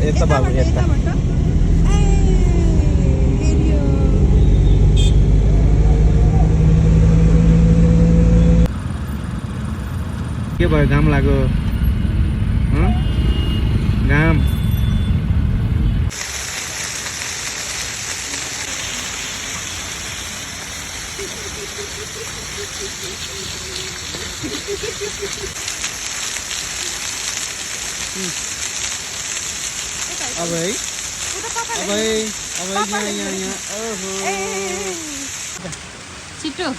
यता बाबु यता के भयो घाम लाग्यो घाम अब है यहाँ ओहो छिटो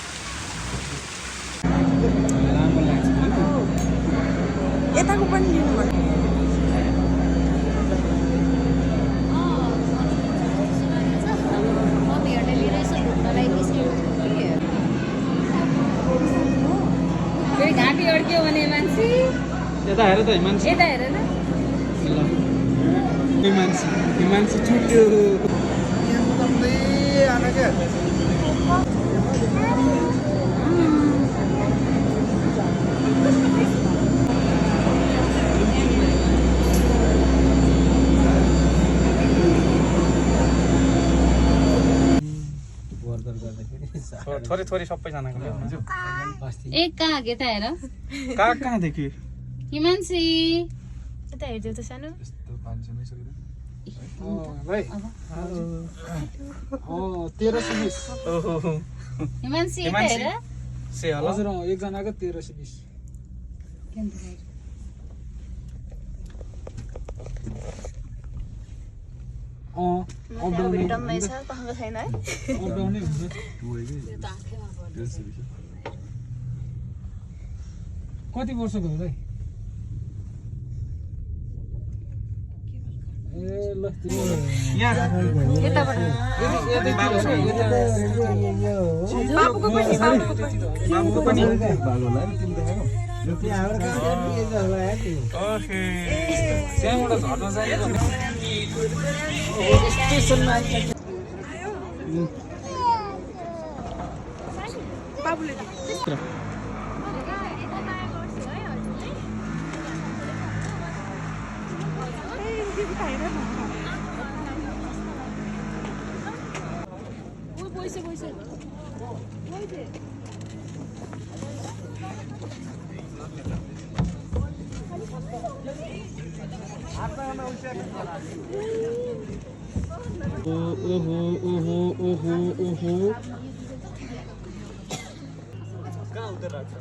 राम्रो लाग्छ यताको पनि लिनु पर्छ घाँटी अड्क्यो भने मान्छे यता हेर त हिमांशु यता हेर न हिमांशु छुट्यो थोरै थोरै सबैजनाको एक कहाँ यता हेर कहाँदेखि हिमांशी यता हेर्दै त सानो भाइ 1320 ओहो हिमांशी यता हेर से होला हजुर एकजनाको 1320 भिटममै छ तहको छैन है अपडाउनै हुन्छ कति वर्षको हो दाइ ए ल यताबाट बाबुको पनि त्यहाँबाट झर्न जाएको स्टेसनमा बाबुले ओहो ओहो ओहो ओहो कहाँ उतरेर राख्छ